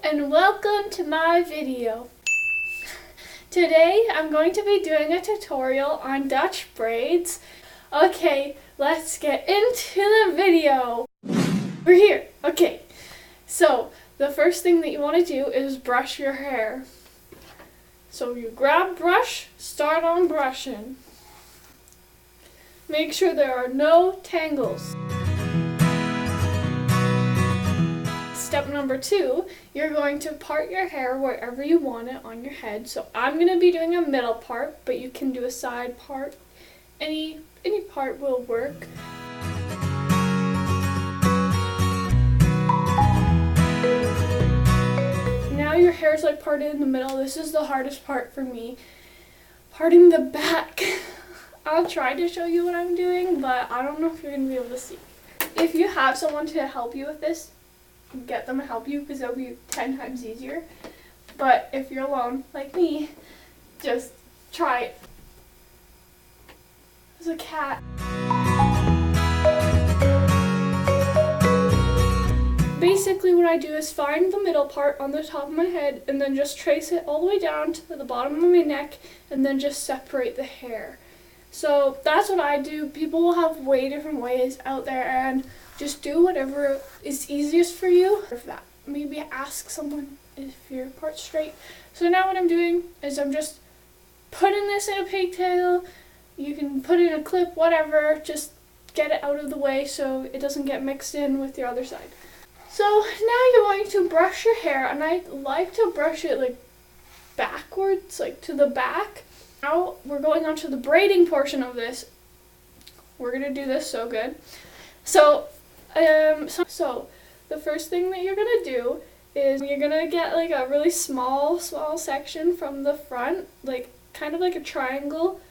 and welcome to my video. Today I'm going to be doing a tutorial on Dutch braids. Okay, let's get into the video. We're here. Okay, so the first thing that you want to do is brush your hair. So you grab brush, start on brushing. Make sure there are no tangles. Step number 2, you're going to part your hair wherever you want it on your head. So I'm going to be doing a middle part, but you can do a side part. Any part will work. Now your hair's like parted in the middle. This is the hardest part for me. Parting the back. I'll try to show you what I'm doing, but I don't know if you're going to be able to see. If you have someone to help you with this, get them to help you because it'll be 10 times easier. But if you're alone, like me, just try it. There's a cat. Basically what I do is find the middle part on the top of my head and then just trace it all the way down to the bottom of my neck and then just separate the hair. So that's what I do. People will have way different ways out there, and just do whatever is easiest for you. For that, maybe ask someone if your part's straight. So now what I'm doing is I'm just putting this in a pigtail. You can put it in a clip, whatever. Just get it out of the way so it doesn't get mixed in with your other side. So now you're going to brush your hair, and I like to brush it like backwards, like to the back. Now we're going on to the braiding portion of this. We're gonna do this so good. So the first thing that you're gonna do is you're gonna get like a really small section from the front, like kind of like a triangle,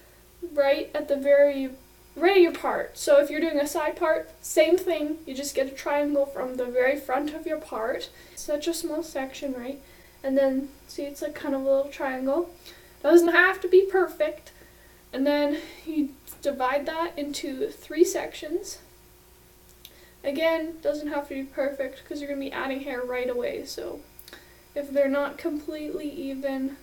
right at the very right of your part. So if you're doing a side part, same thing. You just get a triangle from the very front of your part. Such a small section, right? And then see, it's like kind of a little triangle. Doesn't have to be perfect. And then you divide that into 3 sections. Again, doesn't have to be perfect because you're going to be adding hair right away. So if they're not completely even,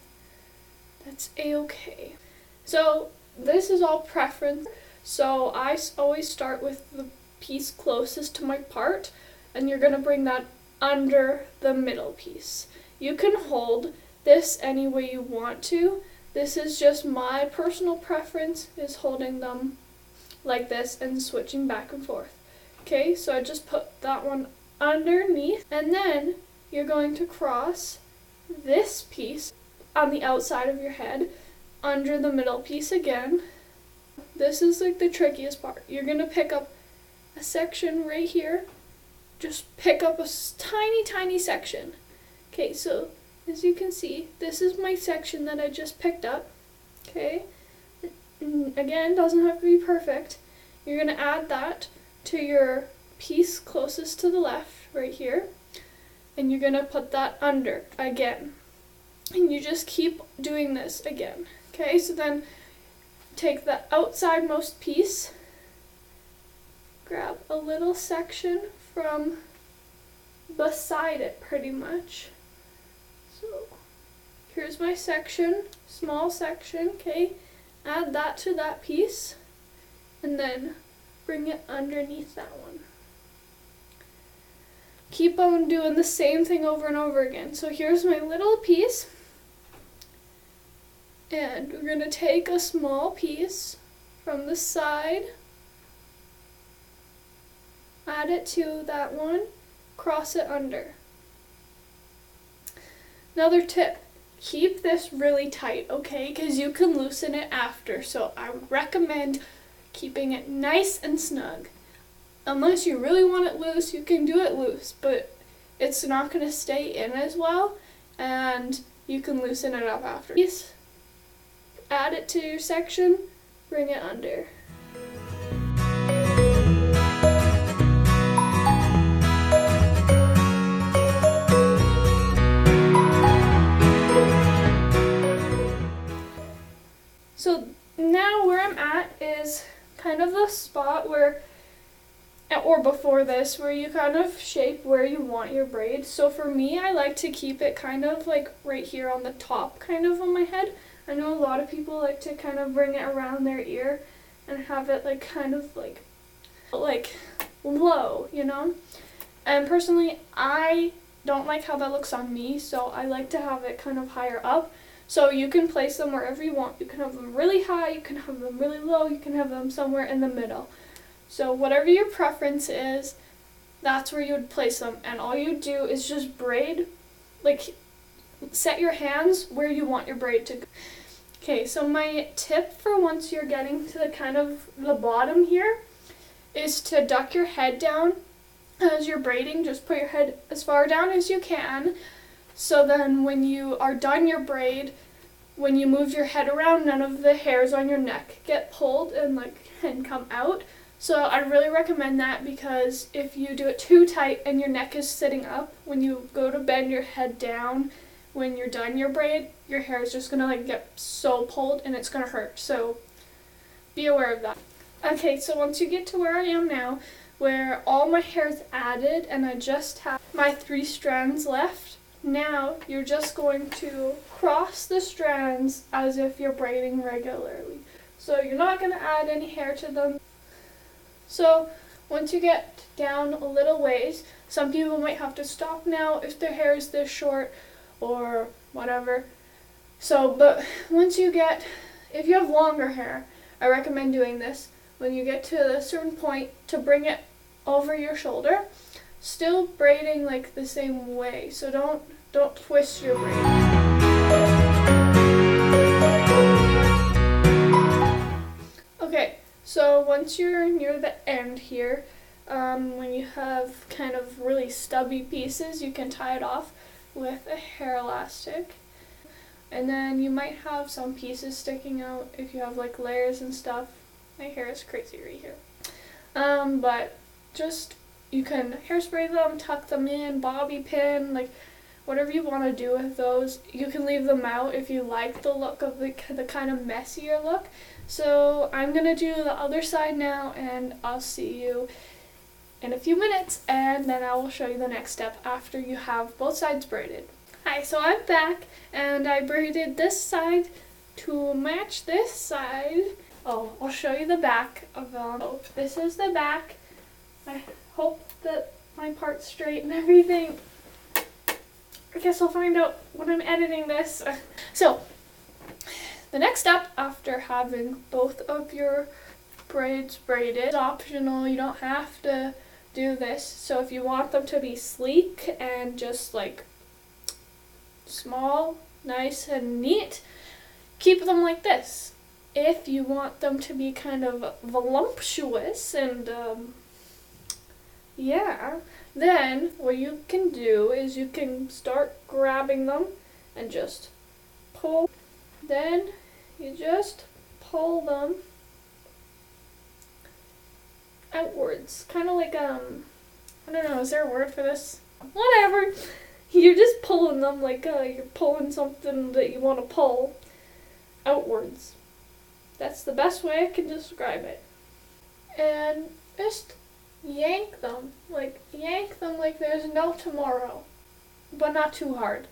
that's a-okay. So this is all preference. So I always start with the piece closest to my part, and you're going to bring that under the middle piece. You can hold this any way you want to. This is just my personal preference, is holding them like this and switching back and forth. Okay, so I just put that one underneath, and then you're going to cross this piece on the outside of your head under the middle piece again. This is like the trickiest part. You're going to pick up a section right here. Just pick up a tiny section. Okay, so as you can see, this is my section that I just picked up. Okay, again, doesn't have to be perfect. You're going to add that to your piece closest to the left, right here, and you're going to put that under again. And you just keep doing this again. Okay, so then take the outsidemost piece, grab a little section from beside it pretty much. So here's my section, small section, okay? Add that to that piece and then bring it underneath that one. Keep on doing the same thing over and over again. So here's my little piece, and we're going to take a small piece from the side, add it to that one, cross it under. Another tip, keep this really tight, okay, because you can loosen it after. So I would recommend keeping it nice and snug. Unless you really want it loose, you can do it loose, but it's not going to stay in as well, and you can loosen it up after. Add it to your section, bring it under. So now where I'm at is kind of the spot where or before this, where you kind of shape where you want your braid. So for me, I like to keep it kind of like right here on the top kind of on my head. I know a lot of people like to kind of bring it around their ear and have it like kind of like low, you know? And personally, I don't like how that looks on me, so I like to have it kind of higher up. So you can place them wherever you want. You can have them really high, you can have them really low, you can have them somewhere in the middle. So whatever your preference is, that's where you would place them. And all you do is just braid, like set your hands where you want your braid to go. Okay, so my tip for once you're getting to the kind of the bottom here is to duck your head down as you're braiding. Just put your head as far down as you can. So then when you are done your braid, when you move your head around, none of the hairs on your neck get pulled and come out. So I really recommend that, because if you do it too tight and your neck is sitting up, when you go to bend your head down, when you're done your braid, your hair is just gonna get so pulled and it's gonna hurt. So be aware of that. Okay, so once you get to where I am now, where all my hair is added and I just have my 3 strands left, now you're just going to cross the strands as if you're braiding regularly. So you're not going to add any hair to them. So once you get down a little ways, some people might have to stop now if their hair is this short or whatever. So, but once you get, if you have longer hair, I recommend doing this. When you get to a certain point, to bring it over your shoulder, still braiding like the same way. So don't twist your braid. Okay, so once you're near the end here, when you have kind of really stubby pieces, you can tie it off with a hair elastic. And then you might have some pieces sticking out if you have like layers and stuff. My hair is crazy right here. But just, you can hairspray them, tuck them in, bobby pin, like whatever you want to do with those. You can leave them out if you like the look of the kind of messier look. So I'm going to do the other side now, and I'll see you in a few minutes, and then I will show you the next step after you have both sides braided. Hi, so I'm back, and I braided this side to match this side. Oh, I'll show you the back of them. Oh, this is the back. I hope that my part's straight and everything. I guess I'll find out when I'm editing this. So, the next step after having both of your braids braided is optional. You don't have to do this. So if you want them to be sleek and just like small, nice and neat, keep them like this. If you want them to be kind of voluptuous and yeah, then what you can do is you can start grabbing them and just pull. Then you just pull them outwards, kind of like I don't know, is there a word for this? Whatever. You're just pulling them like you're pulling something that you want to pull outwards. That's the best way I can describe it. And just yank them like there's no tomorrow, but not too hard.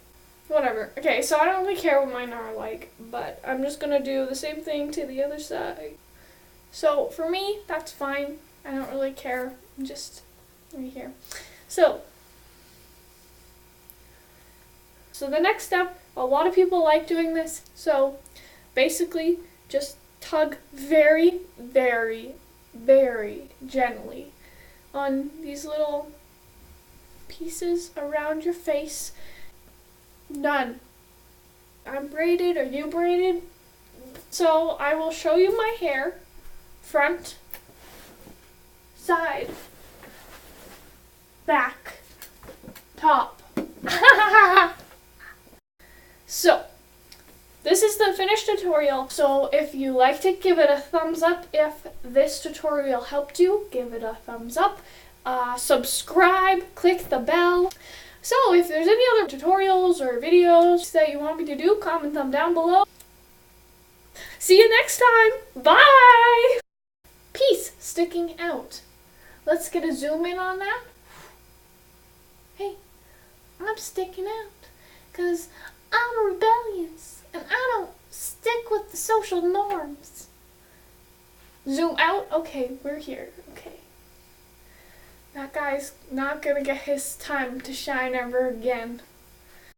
Whatever. Okay, so I don't really care what mine are like, but I'm just gonna do the same thing to the other side. So for me, that's fine. I don't really care. I'm just right here. So the next step, a lot of people like doing this. So basically, just tug very, very, very gently on these little pieces around your face. Done. I'm braided. Are you braided? So I will show you my hair. Front, side, back, top. So this is the finished tutorial. So if you liked it, give it a thumbs up. If this tutorial helped you, give it a thumbs up. Subscribe, click the bell. So if there's any other tutorials or videos that you want me to do, comment them down below. See you next time. Bye! Piece sticking out. Let's get a zoom in on that. Hey, I'm sticking out because I'm rebellious and I don't stick with the social norms. Zoom out. Okay, we're here. Okay. That guy's not gonna get his time to shine ever again.